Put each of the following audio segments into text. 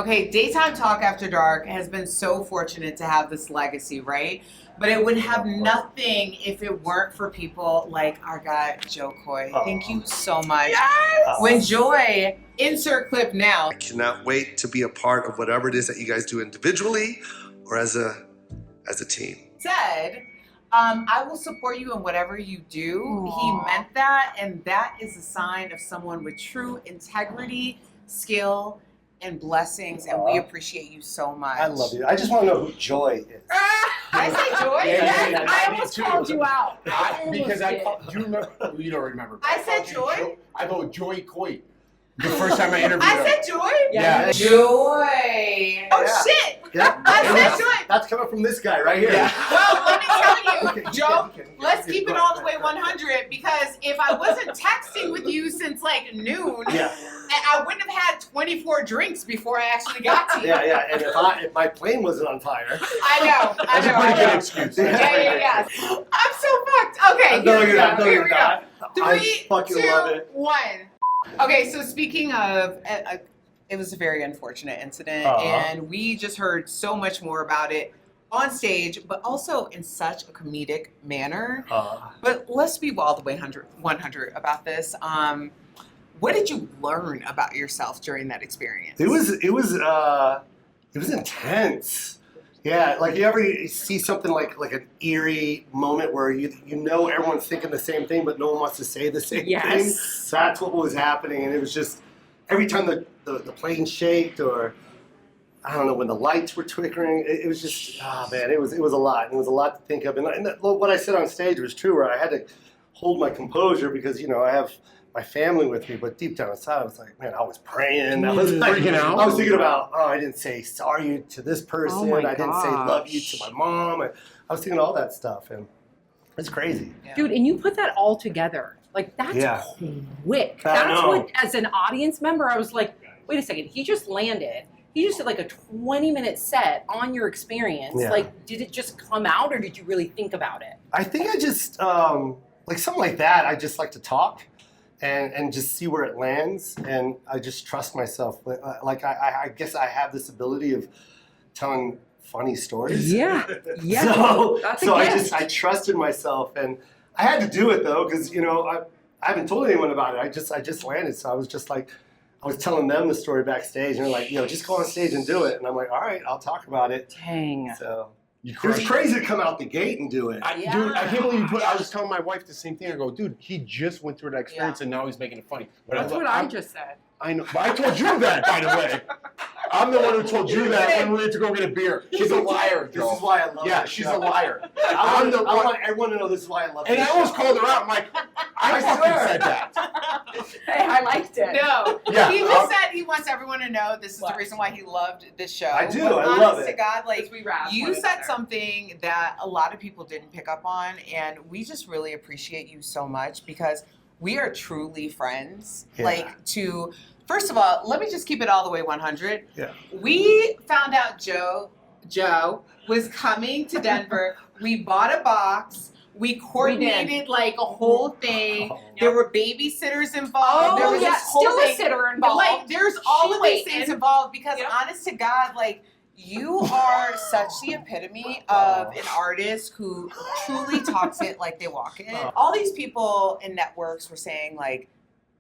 Okay, Daytime Talk After Dark has been so fortunate to have this legacy, right? But it would have nothing if it weren't for people like our guy, Joe Koy. Thank you so much. Yes! When Joy, insert clip now. I cannot wait to be a part of whatever it is that you guys do individually or as a team. Said, I will support you in whatever you do. Aww. He meant that, and that is a sign of someone with true integrity, skill, and blessings, and we appreciate you so much. I love you. I just want to know who Joy is. I say Joy? Yeah, I almost called you out. Because I called, do you remember? You don't remember. I said Joy? I go Joe Koy. The first time I interviewed her. I said Joy? Yeah. Joy. Oh, shit. Yeah. I said Joy. That's coming from this guy right here. Yeah. Well, let me tell you, Okay, Joe, okay. let's keep it all the way 100, because if I wasn't texting with you since like noon, I wouldn't have had 24 drinks before I actually got to you. Yeah. And if my plane wasn't on fire. I know. That's a pretty good excuse. Yeah. I'm so fucked. Okay, No, here we you're not. go. No, Here you're we go. not. 3, I fucking 2, love it. 1. Okay, so speaking of, it was a very unfortunate incident, and we just heard so much more about it on stage, but also in such a comedic manner. But let's be all the way 100 about this. What did you learn about yourself during that experience? It was intense. Yeah, like you ever see something like an eerie moment where you know everyone's thinking the same thing, but no one wants to say the same thing. So that's what was happening, and it was just every time the plane shaked, or I don't know, when the lights were twinkling, it was just man, it was a lot. It was a lot to think of, and what I said on stage was true, where I had to hold my composure because I have my family with me, but deep down inside, I was like, man, I was praying. I was freaking out. I was thinking about, I didn't say sorry to this person. I didn't say love you to my mom. I was thinking all that stuff, and it's crazy. Yeah. Dude, and you put that all together. Like, that's quick. That's what, as an audience member, I was like, wait a second, he just landed. He just did like a 20-minute set on your experience. Yeah. Like, did it just come out, or did you really think about it? I think I just, like something like that, I just like to talk. And just see where it lands, and I just trust myself. Like I guess I have this ability of telling funny stories. Yeah. So I trusted myself, and I had to do it though, because I haven't told anyone about it. I just landed, so I was just like, I was telling them the story backstage, and they're like, just go on stage and do it. And I'm like, all right, I'll talk about it. Dang. So. It was crazy to come out the gate and do it. Dude, I can't believe I was telling my wife the same thing. I go, dude, he just went through that experience and now he's making it funny. But that's what I just said. I know, but I told you that, by the way. I'm the one who told you that when we went to go get a beer. She's a liar, Joe. This is why I love her. Yeah, she's a liar. I want everyone to know this is why I love her. And I almost called her out. I'm like, I fucking said that. Hey, I liked it. No, he just said he wants everyone to know this is the reason why he loved this show. I do. But I love it. To God, like you said something that a lot of people didn't pick up on, and we just really appreciate you so much because we are truly friends. Yeah. First of all, let me just keep it all the way 100. Yeah. We found out Joe was coming to Denver. We bought a box. We coordinated like a whole thing. There were babysitters involved. There was this whole still thing. a sitter involved. Like, there's all of these things involved because honest to God, like, you are such the epitome of an artist who truly talks it like they walk it. All these people in networks were saying, like,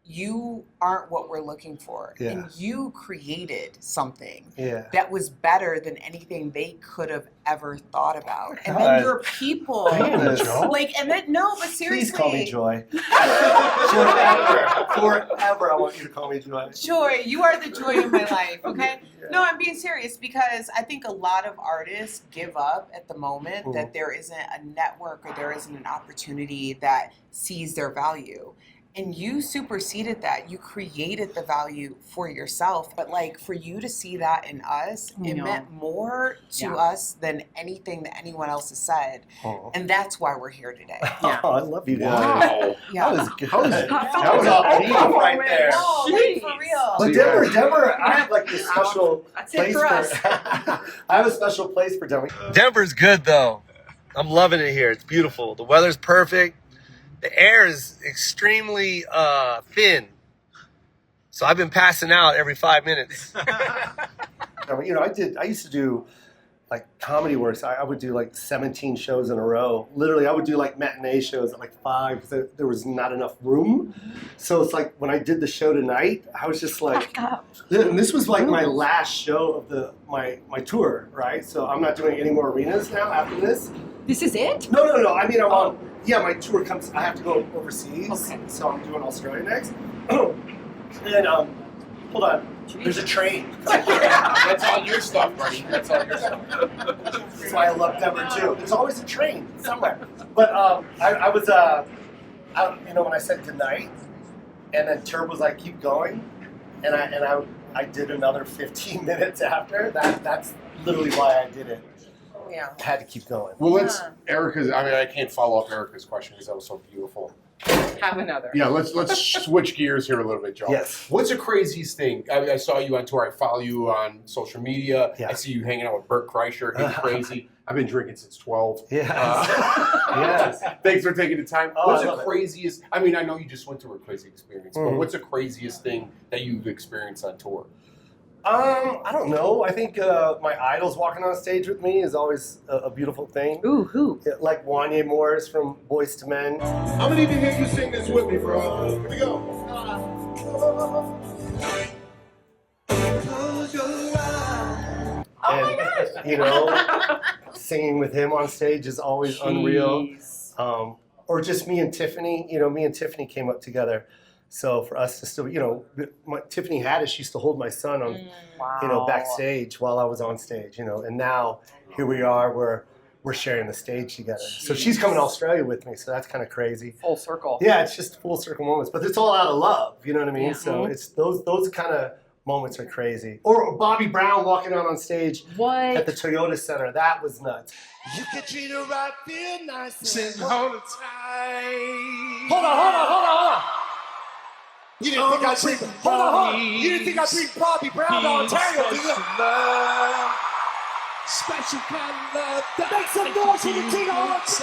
you aren't what we're looking for. Yeah. And you created something that was better than anything they could have ever thought about. And then your people, but seriously. Please call me Joy. Forever I want you to call me Joy. Joy, you are the joy of my life, okay? No, I'm being serious because I think a lot of artists give up at the moment that there isn't a network or there isn't an opportunity that sees their value. And you superseded that. You created the value for yourself. But like for you to see that in us, it meant more to us than anything that anyone else has said. And that's why we're here today. Oh, I love you guys. Wow. That was good. That was all deep right there. No, like, for real. But Denver, I have like this special place for us. I have a special place for Denver. Denver's good though. I'm loving it here. It's beautiful. The weather's perfect. The air is extremely thin. So I've been passing out every 5 minutes. background. You know, I used to do like comedy works. I would do like 17 shows in a row. Literally, I would do like matinee shows at like 5 because there was not enough room. So it's like when I did the show tonight, I was just like, and this was like my last show of my tour, right? So I'm not doing any more arenas now after this. This is it? No. I mean, I'm on. Yeah, my tour comes. I have to go overseas. Okay. So I'm doing Australia next. And hold on. There's a train. That's all your stuff, buddy. That's all your stuff. That's why I love Denver too. There's always a train somewhere. But I was you know, when I said goodnight, and then Turb was like, keep going, and I did another 15 minutes after. That's literally why I did it. Yeah. I had to keep going. Well, Erica's. I mean, I can't follow up Erica's question because that was so beautiful. Have another. Yeah, let's switch gears here a little bit, Joe. Yes. What's the craziest thing? I saw you on tour. I follow you on social media. Yeah. I see you hanging out with Bert Kreischer. He's crazy. I've been drinking since 12. Yes. Yes. Thanks for taking the time. Oh, What's I the love it. craziest? I mean, I know you just went through a crazy experience, but Mhm. what's the craziest thing that you've experienced on tour? I don't know. I think my idols walking on stage with me is always a beautiful thing. Ooh, who? Yeah, like Wanya Morris from Boyz II Men. I'm gonna need to hear you sing this with me, bro. Here we go. Oh my gosh. You know, singing with him on stage is always unreal. Jeez. Or just me and Tiffany. You know, me and Tiffany came up together. So for us to still, you know, Tiffany Haddish used to hold my son on, Wow. you know, backstage while I was on stage. You know, and now here we are. We're sharing the stage together. So she's coming to Australia with me. So that's kind of crazy. Full circle. Yeah, it's just full circle moments, but it's all out of love. You know what I mean? Yeah. So it's those kind of moments are crazy. Or Bobby Brown walking out on stage What? at the Toyota Center. That was nuts. You can treat her right, feel nice. Sitting all the time. Hold on. You didn't think I'd bring hold on. You didn't think I'd bring Bobby Brown to Ontario, did you? Special kind of love. Make some noise for the King of Hearts.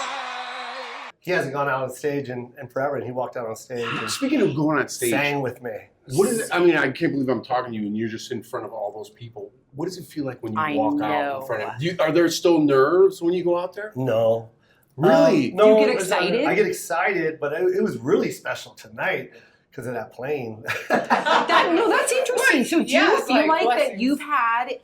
He hasn't gone out on stage in forever, and he walked out on stage and Speaking of going on stage, sang with me. what is it? I mean, I can't believe I'm talking to you and you're just in front of all those people. What does it feel like when you I walk out know. in front of you? Are there still nerves when you go out there? No. Really? No. Do you get excited? I get excited, but it was really special tonight because of that plane. That's interesting. So do Yeah, you it's feel like like that blessings. you've had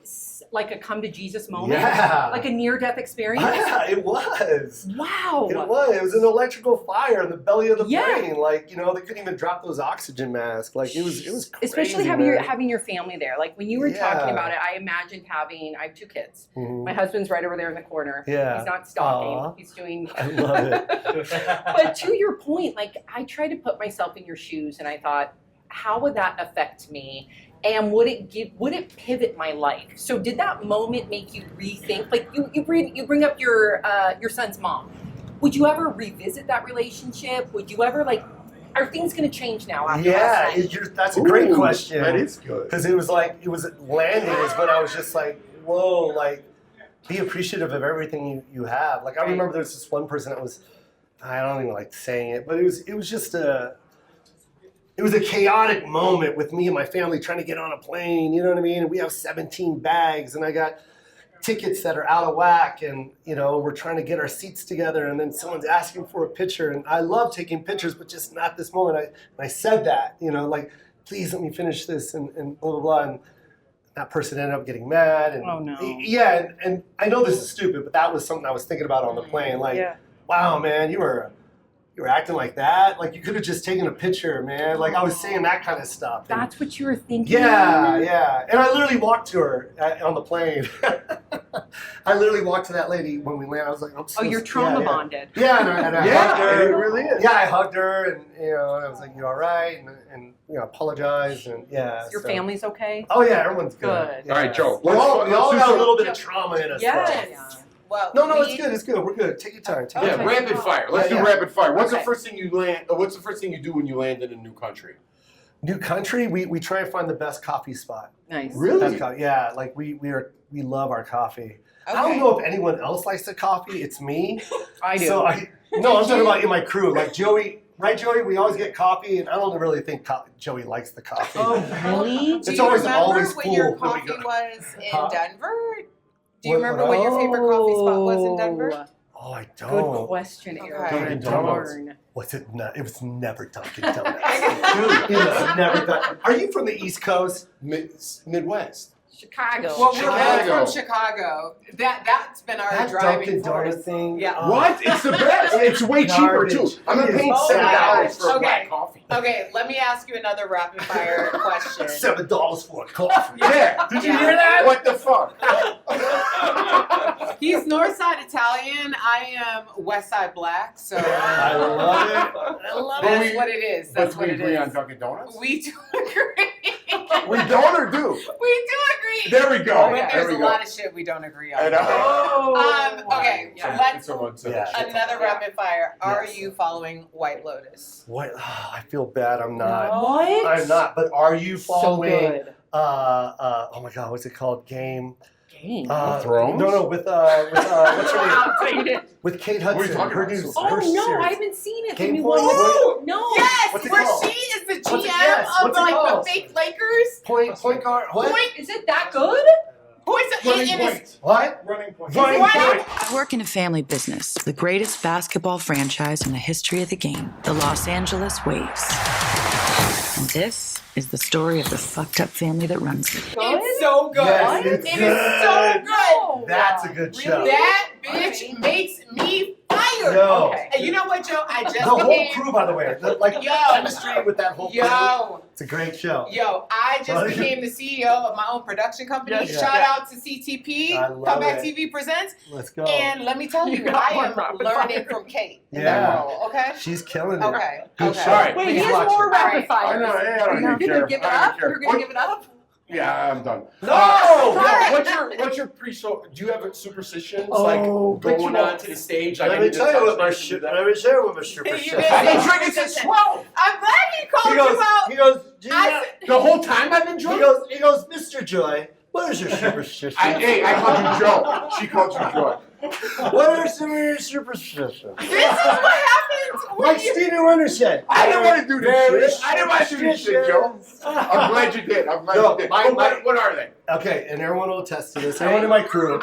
like a come to Jesus moment? Yeah. Like a near-death experience? Yeah, it was. Wow. It was. It was an electrical fire in the belly of the Yeah. plane. Like, you know, they couldn't even drop those oxygen masks. Like, it was crazy, Especially having your family there. Like when you were talking Yeah. about it, I imagined I have 2 kids. Mhm. My husband's right over there in the corner. Yeah. He's not stalking. Aw. He's doing I love it. But to your point, like I tried to put myself in your shoes and I thought, how would that affect me? And would it pivot my life? So did that moment make you rethink? Like you bring up your son's mom. Would you ever revisit that relationship? Would you ever are things going to change now after last night? That's a great Ooh, question. That is good. Because it was landing is when I was just like, whoa, like, be appreciative of everything you have. Like, I remember there was this one person that was, I don't even like saying it, but it was just it was a chaotic moment with me and my family trying to get on a plane, you know what I mean? And we have 17 bags and I got tickets that are out of whack and, you know, we're trying to get our seats together and then someone's asking for a picture and I love taking pictures, but just not this moment. I said that, you know, like, please let me finish this and blah, blah, blah. And that person ended up getting mad. And, Oh, no. Yeah, and I know this is stupid, but that was something I was thinking about on the plane. Like, wow, man, you were acting like that. Like, you could have just taken a picture, man. Like, I was saying that kind of stuff. And That's what you were thinking? yeah. And I literally walked to her on the plane. I literally walked to that lady when we landed. I was like, I'm so Oh, you're trauma bonded. Yeah, and I hugged her. it really is. Yeah, I hugged her, and you know, I was like, "You all right?" And you know, apologized, and yeah. Your so- family's okay? Oh yeah, everyone's good. Good. Yeah. All right, Joe. We all let's got do a some- little bit of trauma in us. Yes. though. Well, No, it's good. It's good. We're good. Take your time. Take your Yeah, time. rapid fire. Let's do Yeah. rapid fire. What's the Okay. first thing you land? What's the first thing you do when you land in a new country? New country. We try and find the best coffee spot. Nice. Really? Best coffee. Yeah, like we love our coffee. I don't know if anyone else likes the coffee. It's me. I do. So I'm talking about in my crew. Like Joey right, Joey? We always get coffee, and I don't really think Joey likes the coffee. Oh, really? Do It's you always remember what full your when we coffee go- was in Huh? Denver? Do you remember what your favorite coffee spot was in Denver? Oh, I Good don't. question, Okay. Eric. Dunkin' Donuts. Darn. Was it? It was never Dunkin' Donuts. Dude, it was never Dunkin'. Are you from the East Coast? Midwest. Chicago. Well, we're Chicago. both from Chicago. That's been our That driving Dunkin' force. Donut thing. Yeah. oh, What? It's the best. It's way cheaper too. Garbage. I'm not paying Oh my $7 for gosh. a black coffee. Okay, let me ask you another rapid fire question. $7 for a coffee. Yeah. Did you Yeah. hear that? What the fuck? He's Northside Italian. I am Westside Black. So I love it. I love But it. that's what it is. That's But what we it agree is. on Dunkin' Donuts? We do agree. We don't or do? We do agree. There we go. But There there's we a go. lot of shit we don't agree on. I know. Okay, Yeah. let's Yeah. another rapid fire. Are Yes. you following White Lotus? What? Oh, I feel bad. I'm not. What? I'm not. But are you So following? good. Oh my God, what's it called? Game. Game. Thrones? No, with what's her name? Outdated. With Kate What are you Hudson. talking Her about? news. Oh her no, series. I haven't seen it. Give Game me Point? one. No. Yes, What's it where called? she is the GM What's it- yes, of what's it like called? the fake Lakers. Point guard. What? Is it that good? Who is it? Running It is- point. What? Running point. Running What? point. I work in a family business, the greatest basketball franchise in the history of the game, the Los Angeles Waves. And this is the story of the fucked up family that runs it. It's so good. Yes, it's It is so good. good. That's a good show. That bitch makes me fired. Yo. Okay. And you know what, Joe? I just The whole became crew, by the way, like Yo. chemistry with that whole crew. Yo. It's a great show. Yo, I just became the CEO of my own production company. Yes. Shout out to CTP, I love Comeback it. TV Presents. Let's go. And let me tell You you, got I one am rapid learning fire. from Kate in Yeah. that role, okay? She's killing it. Okay. Good okay. show. All right. Wait, Please he has watch more it. rapid Alright. fire. I know, I don't You're even gonna care. give it I don't up? care. You're gonna give it up? Yeah, I'm done. No! What's your pre-show? Do you have a superstitions Oh, like but going you know- on to the stage? Like, Let I me need to tell you touch what my this and do that? let me tell you what my super You shit. did. I've been drinking since 12. I'm glad he called He goes, you out. he goes, Gina, I The whole time I've been drinking. he goes, Mr. Joy, what is your superstition? I called you Joe. She called you Joy. What are some of your superstitions? This is what happens when Like you Stevie Wonder said. I didn't want to do There this is shit. I didn't want to do this shit, Joe. I'm glad you did. I'm glad No, you did. my- But what are they? Okay, and everyone will attest to this. Everyone in my crew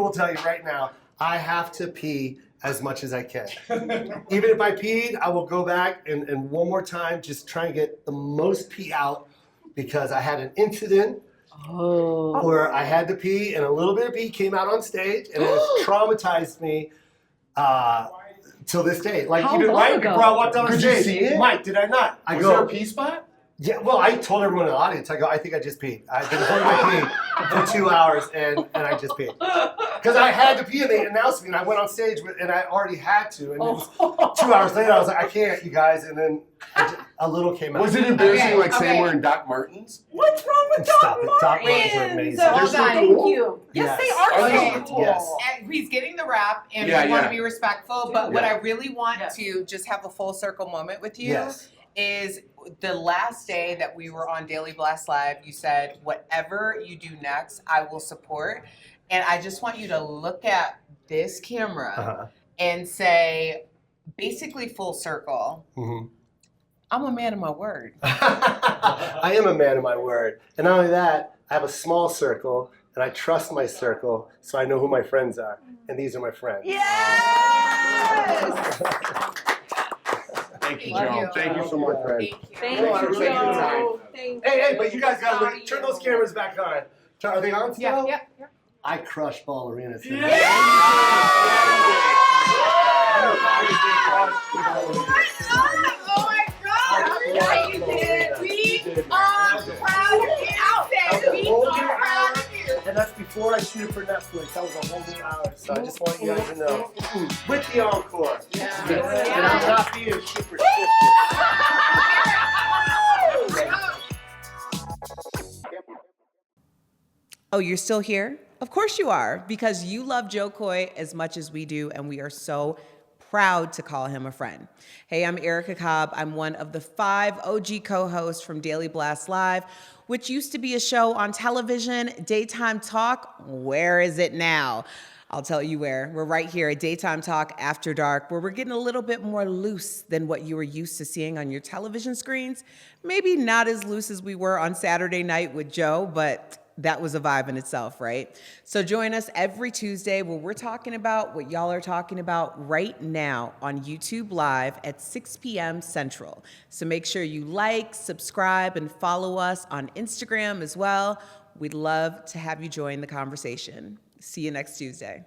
will tell you right now, I have to pee as much as I can. Even if I peed, I will go back and one more time, just try and get the most pee out because I had an incident Oh. where I had to pee and a little bit of pee came out on stage and it has traumatized me till this day. Like How even long right ago? before I walked on Could you stage, see it? Mike, did I not? I Was go, there a pee spot? yeah, well, I told everyone in the audience, I think I just peed. I've been holding my pee for 2 hours and I just peed. Because I had to pee and they announced me and I went on stage and I already had to. And it was 2 hours later, I was like, I can't, you guys. And then a little came out. Was it embarrassing Okay, like saying okay. we're in Doc Martens? What's wrong with Stop Doc it. Doc Martens are Martens? amazing. They're Hold so on. Thank cool. you. Yes, they Yes. are Are they? so cool. Yes. And he's getting the rap, and Yeah, we want yeah. to be respectful. But what Yeah. I really want Yes. to just have a full circle moment with you Yes. is the last day that we were on Daily Blast Live. You said, "Whatever you do next, I will support." And I just want you to look at this camera Uh-huh. and say, basically full circle. Mhm. I'm a man of my word. I am a man of my word. And not only that, I have a small circle and I trust my circle so I know who my friends are. And these are my friends. Yes. Thank you, Love Joe. you. Thank you so much, friend. Thank you. Thank Thank you, you. Thank you. Joe. Thank Hey, but you guys gotta Proud look, of turn you. those cameras back on. Are they on still? Yeah. I crush ballerinas. Oh my God! Yeah, you did. We are proud of you. We are proud of you. And that's before I shoot it for Netflix. That was a whole new hour. So I just want you guys to know. With the encore. Yeah. And I'm not being superstitious. Oh, you're still here? Of course you are, because you love Joe Koy as much as we do, and we are so proud to call him a friend. Hey, I'm Erica Cobb. I'm one of the 5 OG co-hosts from Daily Blast Live, which used to be a show on television, daytime talk. Where is it now? I'll tell you where. We're right here at Daytime Talk After Dark, where we're getting a little bit more loose than what you were used to seeing on your television screens. Maybe not as loose as we were on Saturday night with Joe, but that was a vibe in itself, right? So join us every Tuesday where we're talking about what y'all are talking about right now on YouTube Live at 6 p.m. Central. So make sure you like, subscribe, and follow us on Instagram as well. We'd love to have you join the conversation. See you next Tuesday.